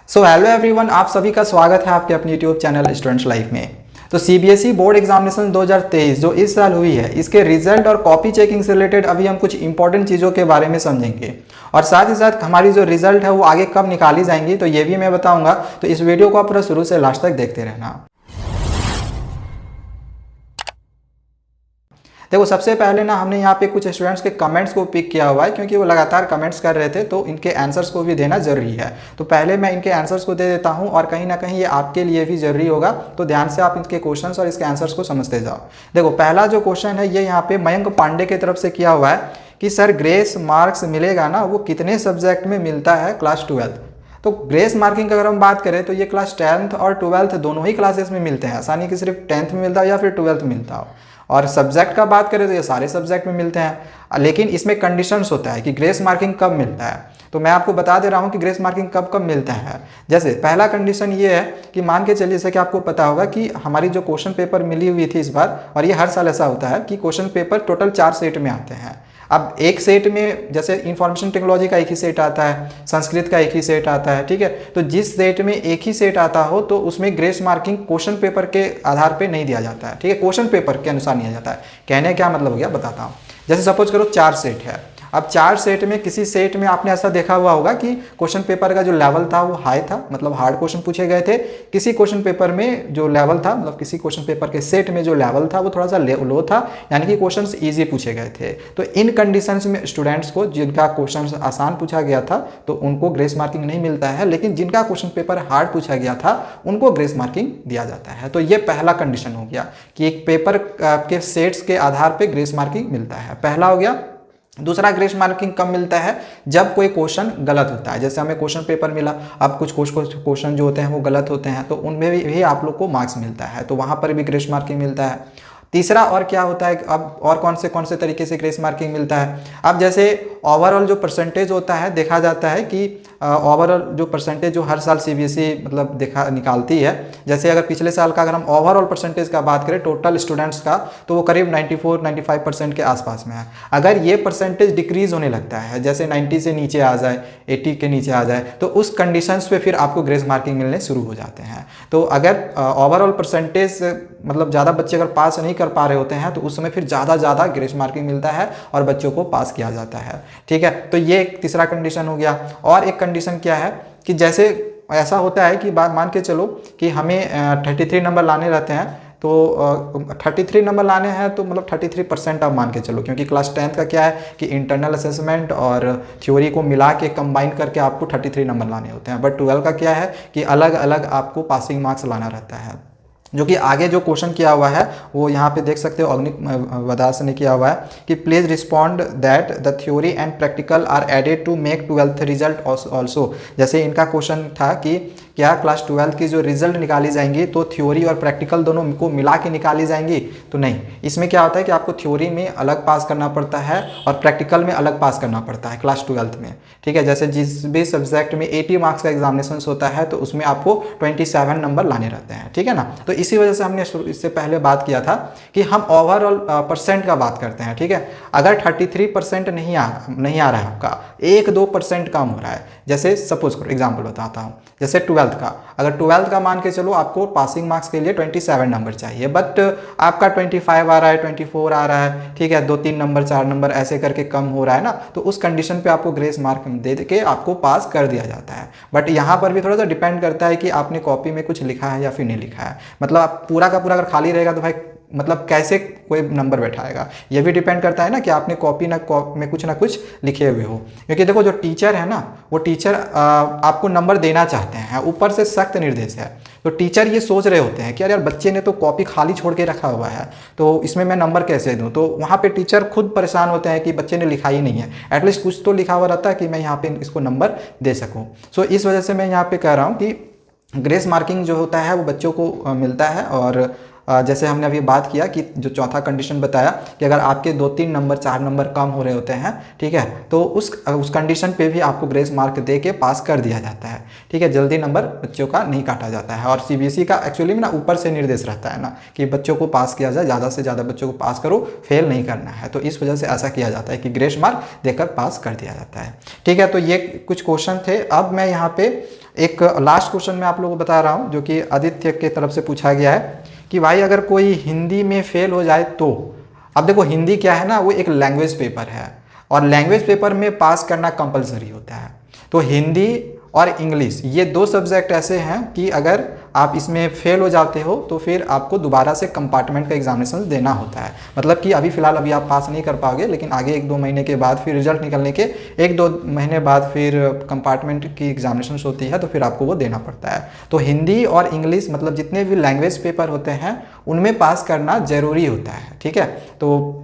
So hello everyone, आप सभी का स्वागत है आपके अपने यूट्यूब चैनल स्टूडेंट्स लाइफ में। तो सीबीएसई बोर्ड एग्जामिनेशन 2023 जो इस साल हुई है, इसके रिजल्ट और कॉपी चेकिंग से रिलेटेड अभी हम कुछ इंपॉर्टेंट चीज़ों के बारे में समझेंगे और साथ ही साथ हमारी जो रिजल्ट है वो आगे कब निकाली जाएंगी तो ये भी मैं बताऊंगा। तो इस वीडियो को आप पूरा शुरू से लास्ट तक देखते रहना। देखो, सबसे पहले ना हमने यहाँ पे कुछ स्टूडेंट्स के कमेंट्स को पिक किया हुआ है क्योंकि वो लगातार कमेंट्स कर रहे थे, तो इनके आंसर्स को भी देना जरूरी है। तो पहले मैं इनके आंसर्स को दे देता हूँ और कहीं ना कहीं ये आपके लिए भी जरूरी होगा, तो ध्यान से आप इनके क्वेश्चंस और इसके आंसर्स को समझते जाओ। देखो, पहला जो क्वेश्चन है ये यहाँ पे मयंक पांडे की तरफ से किया हुआ है कि सर ग्रेस मार्क्स मिलेगा ना, वो कितने सब्जेक्ट में मिलता है क्लास 12। तो ग्रेस मार्किंग की अगर हम बात करें तो ये क्लास 10th और 12th दोनों ही क्लासेस में मिलते हैं, ऐसा नहीं कि सिर्फ 10th में मिलता हो या फिर 12th में मिलता हो। और सब्जेक्ट का बात करें तो ये सारे सब्जेक्ट में मिलते हैं, लेकिन इसमें कंडीशंस होता है कि ग्रेस मार्किंग कब मिलता है। तो मैं आपको बता दे रहा हूँ कि ग्रेस मार्किंग कब कब मिलता है। जैसे पहला कंडीशन ये है कि मान के चलिए, जैसे कि आपको पता होगा कि हमारी जो क्वेश्चन पेपर मिली हुई थी इस बार, और ये हर साल ऐसा होता है कि क्वेश्चन पेपर टोटल 4 सेट में आते हैं। अब एक सेट में जैसे इंफॉर्मेशन टेक्नोलॉजी का एक ही सेट आता है, संस्कृत का एक ही सेट आता है, ठीक है। तो जिस सेट में एक ही सेट आता हो तो उसमें ग्रेस मार्किंग क्वेश्चन पेपर के आधार पे नहीं दिया जाता है, ठीक है, क्वेश्चन पेपर के अनुसार नहीं दिया जाता है। कहने क्या मतलब हो गया बताता हूँ। जैसे सपोज करो 4 सेट है, अब 4 सेट में किसी सेट में आपने ऐसा देखा हुआ होगा कि क्वेश्चन पेपर का जो लेवल था वो हाई था, मतलब हार्ड क्वेश्चन पूछे गए थे। किसी क्वेश्चन पेपर में जो लेवल था, मतलब किसी क्वेश्चन पेपर के सेट में जो लेवल था वो थोड़ा सा लो था, यानी कि क्वेश्चंस इजी पूछे गए थे। तो इन कंडीशंस में स्टूडेंट्स को जिनका क्वेश्चन आसान पूछा गया था तो उनको ग्रेस मार्किंग नहीं मिलता है, लेकिन जिनका क्वेश्चन पेपर हार्ड पूछा गया था उनको ग्रेस मार्किंग दिया जाता है। तो ये पहला कंडीशन हो गया कि एक पेपर के सेट्स के आधार पर ग्रेस मार्किंग मिलता है, पहला हो गया। दूसरा, ग्रेस मार्किंग कब मिलता है? जब कोई क्वेश्चन गलत होता है। जैसे हमें क्वेश्चन पेपर मिला, अब कुछ क्वेश्चन जो होते हैं वो गलत होते हैं, तो उनमें भी आप लोग को मार्क्स मिलता है, तो वहां पर भी ग्रेस मार्किंग मिलता है। तीसरा और क्या होता है, अब और कौन से तरीके से ग्रेस मार्किंग मिलता है? अब जैसे ओवरऑल जो परसेंटेज होता है, देखा जाता है कि ओवरऑल जो परसेंटेज जो हर साल सीबीएसई मतलब निकालती है, जैसे अगर पिछले साल का अगर हम ओवरऑल परसेंटेज का बात करें टोटल स्टूडेंट्स का, तो वो करीब 94-95% के आसपास में है। अगर ये परसेंटेज डिक्रीज होने लगता है, जैसे 90 से नीचे आ जाए, 80 के नीचे आ जाए, तो उस कंडीशंस पे फिर आपको ग्रेस मार्किंग मिलने शुरू हो जाते हैं। तो अगर ओवरऑल परसेंटेज मतलब ज़्यादा बच्चे अगर पास नहीं कर पा रहे होते हैं तो उस समय फिर ज़्यादा ग्रेस मार्किंग मिलता है और बच्चों को पास किया जाता है, ठीक है। तो ये एक तीसरा कंडीशन हो गया। और एक कंडीशन क्या है कि जैसे ऐसा होता है कि बात मान के चलो कि हमें 33 नंबर लाने रहते हैं, तो 33 नंबर लाने हैं तो मतलब 33% आप मान के चलो, क्योंकि क्लास 10th का क्या है कि इंटरनल असेसमेंट और थ्योरी को मिला के कंबाइन करके आपको 33 नंबर लाने होते हैं। बट 12 का क्या है कि अलग अलग आपको पासिंग मार्क्स लाना रहता है, जो कि आगे जो क्वेश्चन किया हुआ है वो यहाँ पे देख सकते हो, अग्निक वदास ने किया हुआ है कि please respond that the theory and practical are added to make 12th result also. जैसे इनका क्वेश्चन था कि क्या क्लास 12th की जो रिजल्ट निकाली जाएंगी तो थ्योरी और प्रैक्टिकल दोनों को मिला के निकाली जाएंगी? तो नहीं, इसमें क्या होता है कि आपको थ्योरी में अलग पास करना पड़ता है और प्रैक्टिकल में अलग पास करना पड़ता है क्लास 12th में, ठीक है। जैसे जिस भी सब्जेक्ट में 80 मार्क्स का एग्जामिनेशन होता है तो उसमें आपको 27 नंबर लाने रहते हैं, ठीक है ना। तो इसी वजह से हमने इससे पहले बात किया था कि हम ओवरऑल परसेंट का बात करते हैं, ठीक है। अगर 33% नहीं आ रहा है आपका, 1-2% कम हो रहा है, जैसे सपोज करो एग्जाम्पल बताता हूँ, जैसे 12th का, अगर 12th का मान के चलो आपको पासिंग मार्क्स के लिए 27 नंबर चाहिए, बट आपका 25 आ रहा है, 24 आ रहा है, ठीक है, 2-3 नंबर 4 नंबर ऐसे करके कम हो रहा है ना, तो उस कंडीशन पे आपको ग्रेस मार्क दे के आपको पास कर दिया जाता है। बट यहाँ पर भी थोड़ा सा डिपेंड करता है कि आपने कॉपी में कुछ लिखा है या फिर नहीं लिखा है। मतलब पूरा का पूरा अगर खाली रहेगा तो भाई मतलब कैसे कोई नंबर बैठाएगा, ये भी डिपेंड करता है ना कि आपने कॉपी में कुछ ना कुछ लिखे हुए हो। क्योंकि देखो, जो टीचर है ना, वो टीचर आपको नंबर देना चाहते हैं, ऊपर से सख्त निर्देश है। तो टीचर ये सोच रहे होते हैं कि यार बच्चे ने तो कॉपी खाली छोड़ के रखा हुआ है, तो इसमें मैं नंबर कैसे दूं। तो वहाँ पे टीचर खुद परेशान होते हैं कि बच्चे ने लिखा ही नहीं है, एटलीस्ट कुछ तो लिखा हुआ रहता है कि मैं यहाँ पे इसको नंबर दे सकूँ। सो इस वजह से मैं यहाँ पे कह रहा हूँ कि ग्रेस मार्किंग जो होता है वो बच्चों को मिलता है। और जैसे हमने अभी बात किया कि जो चौथा कंडीशन बताया कि अगर आपके 2-3 नंबर 4 नंबर कम हो रहे होते हैं, ठीक है, तो उस कंडीशन पे भी आपको ग्रेस मार्क दे के पास कर दिया जाता है, ठीक है। जल्दी नंबर बच्चों का नहीं काटा जाता है। और सीबीएसई का एक्चुअली में ना ऊपर से निर्देश रहता है ना कि बच्चों को पास किया जाए, ज़्यादा से ज़्यादा बच्चों को पास करो, फेल नहीं करना है। तो इस वजह से ऐसा किया जाता है कि ग्रेस मार्क देकर पास कर दिया जाता है, ठीक है। तो ये कुछ क्वेश्चन थे। अब मैं यहाँ पे एक लास्ट क्वेश्चन मैं आप लोगों को बता रहा हूँ जो कि आदित्य के तरफ से पूछा गया है कि भाई अगर कोई हिंदी में फेल हो जाए तो। अब देखो हिंदी क्या है ना, वो एक लैंग्वेज पेपर है और लैंग्वेज पेपर में पास करना कंपलसरी होता है। तो हिंदी और इंग्लिश ये दो सब्जेक्ट ऐसे हैं कि अगर आप इसमें फेल हो जाते हो तो फिर आपको दोबारा से कंपार्टमेंट का एग्जामिनेशन देना होता है। मतलब कि अभी फ़िलहाल अभी आप पास नहीं कर पाओगे, लेकिन आगे 1-2 महीने के बाद फिर रिजल्ट निकलने के 1-2 महीने बाद फिर कंपार्टमेंट की एग्जामिनेशन होती है तो फिर आपको वो देना पड़ता है। तो हिंदी और इंग्लिश मतलब जितने भी लैंग्वेज पेपर होते हैं उनमें पास करना ज़रूरी होता है, ठीक है। तो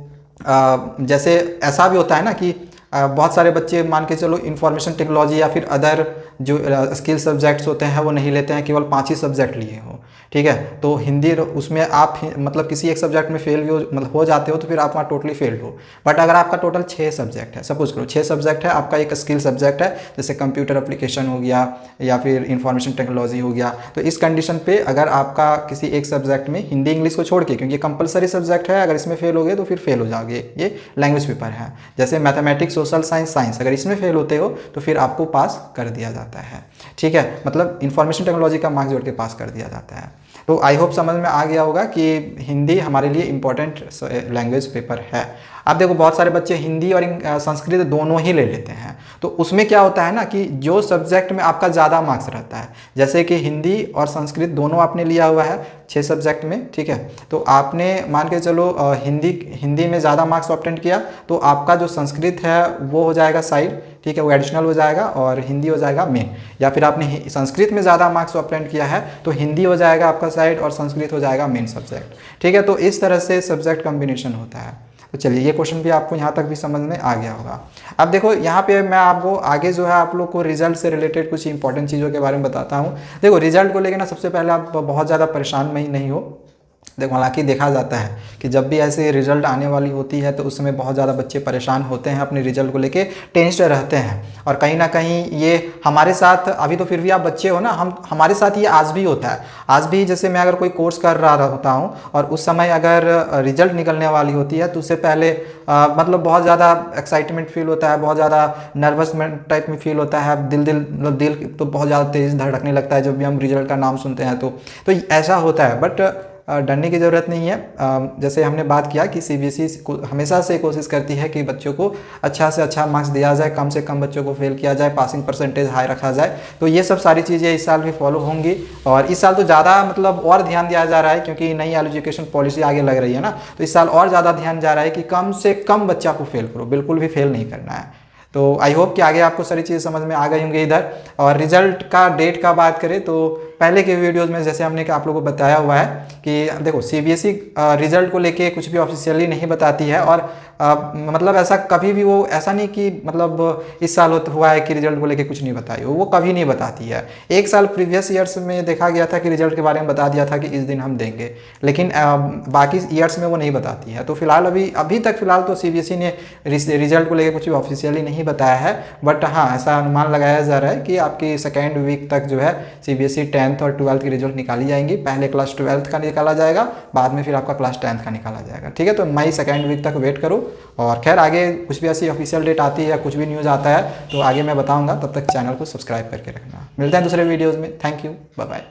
जैसे ऐसा भी होता है ना कि बहुत सारे बच्चे मान के चलो इंफॉर्मेशन टेक्नोलॉजी या फिर अदर जो स्किल सब्जेक्ट्स होते हैं वो नहीं लेते हैं, केवल 5 ही सब्जेक्ट लिए हो, ठीक है। तो हिंदी उसमें आप मतलब किसी एक सब्जेक्ट में फेल भी मतलब हो जाते हो तो फिर आप वहाँ टोटली फेल्ड हो। बट अगर आपका टोटल 6 सब्जेक्ट है, सपोज करो 6 सब्जेक्ट है, आपका एक स्किल सब्जेक्ट है जैसे कंप्यूटर एप्लीकेशन हो गया या फिर इंफॉर्मेशन टेक्नोलॉजी हो गया, तो इस कंडीशन पे अगर आपका किसी एक सब्जेक्ट में हिंदी इंग्लिश को छोड़ के, क्योंकि कंपलसरी सब्जेक्ट है, अगर इसमें फेल हो गए तो फिर फेल हो जाओगे, ये लैंग्वेज पेपर है। जैसे मैथमेटिक्स, सोशल साइंस अगर इसमें फेल होते हो तो फिर आपको पास कर दिया जाता है, ठीक है। मतलब इंफॉर्मेशन टेक्नोलॉजी का मार्क्स जोड़ के पास कर दिया जाता है। तो आई होप समझ में आ गया होगा कि हिंदी हमारे लिए इम्पोर्टेंट लैंग्वेज पेपर है। अब देखो बहुत सारे बच्चे हिंदी और संस्कृत दोनों ही ले लेते हैं, तो उसमें क्या होता है ना कि जो सब्जेक्ट में आपका ज़्यादा मार्क्स रहता है, जैसे कि हिंदी और संस्कृत दोनों आपने लिया हुआ है 6 सब्जेक्ट में, ठीक है। तो आपने मान के चलो हिंदी में ज़्यादा मार्क्स ऑब्टेन किया तो आपका जो संस्कृत है वो हो जाएगा साइड, ठीक है, वो एडिशनल हो जाएगा और हिंदी हो जाएगा मेन। या फिर आपने संस्कृत में ज़्यादा मार्क्स ऑब्टेन किया है तो हिंदी हो जाएगा आपका साइड और संस्कृत हो जाएगा मेन सब्जेक्ट, ठीक है। तो इस तरह से सब्जेक्ट कॉम्बिनेशन होता है। तो चलिए ये क्वेश्चन भी आपको यहाँ तक भी समझ में आ गया होगा। अब देखो यहाँ पे मैं आपको आगे जो है आप लोग को रिजल्ट से रिलेटेड कुछ इंपॉर्टेंट चीज़ों के बारे में बताता हूँ। देखो रिजल्ट को लेकर ना सबसे पहले आप बहुत ज़्यादा परेशान नहीं हो। देखो हालांकि देखा जाता है कि जब भी ऐसे रिजल्ट आने वाली होती है तो उस समय बहुत ज़्यादा बच्चे परेशान होते हैं, अपने रिजल्ट को लेके टेंस्ड रहते हैं। और कहीं ना कहीं ये हमारे साथ, अभी तो फिर भी आप बच्चे हो ना, हमारे साथ ये आज भी होता है। आज भी जैसे मैं अगर कोई कोर्स कर रहा होता हूँ और उस समय अगर रिजल्ट निकलने वाली होती है तो उससे पहले मतलब बहुत ज़्यादा एक्साइटमेंट फील होता है, बहुत ज़्यादा नर्वस टाइप में फील होता है। दिल तो बहुत ज़्यादा तेज़ धड़कने लगता है जब भी हम रिजल्ट का नाम सुनते हैं तो ऐसा होता है। बट डरने की ज़रूरत नहीं है। जैसे हमने बात किया कि सीबीएसई हमेशा से कोशिश करती है कि बच्चों को अच्छा से अच्छा मार्क्स दिया जाए, कम से कम बच्चों को फेल किया जाए, पासिंग परसेंटेज हाई रखा जाए। तो ये सब सारी चीज़ें इस साल भी फॉलो होंगी और इस साल तो ज़्यादा मतलब और ध्यान दिया जा रहा है क्योंकि नई एजुकेशन पॉलिसी आगे लग रही है ना, तो इस साल और ज़्यादा ध्यान जा रहा है कि कम से कम बच्चा को फेल करो, बिल्कुल भी फेल नहीं करना है। तो आई होप कि आगे आपको सारी चीज़ें समझ में आ गई होंगी इधर। और रिजल्ट का डेट का बात करें तो पहले के वीडियोज़ में जैसे हमने आप लोगों को बताया हुआ है कि देखो सीबीएसई रिजल्ट को लेके कुछ भी ऑफिशियली नहीं बताती है और मतलब ऐसा कभी भी वो ऐसा नहीं कि मतलब इस साल हुआ है कि रिजल्ट को लेके कुछ नहीं बताई वो कभी नहीं बताती है। एक साल प्रीवियस ईयर्स में देखा गया था कि रिजल्ट के बारे में बता दिया था कि इस दिन हम देंगे, लेकिन बाकी ईयर्स में वो नहीं बताती है। तो फिलहाल अभी तक फिलहाल तो सीबीएसई ने रिजल्ट को लेकर कुछ भी ऑफिशियली नहीं बताया है। बट हाँ ऐसा अनुमान लगाया जा रहा है कि आपकी सेकेंड वीक तक जो है सीबीएसई 10th और 12th की रिजल्ट निकाली जाएंगी। पहले क्लास 12th का निकाला जाएगा, बाद में फिर आपका क्लास 10th का निकाला जाएगा, ठीक है। तो मई सेकेंड वीक तक वेट करो और खैर आगे कुछ भी ऐसी ऑफिशियल डेट आती है या कुछ भी न्यूज़ आता है तो आगे मैं बताऊंगा। तब तक चैनल को सब्सक्राइब करके रखना। मिलते हैं दूसरे वीडियोज़ में। Thank you, bye bye.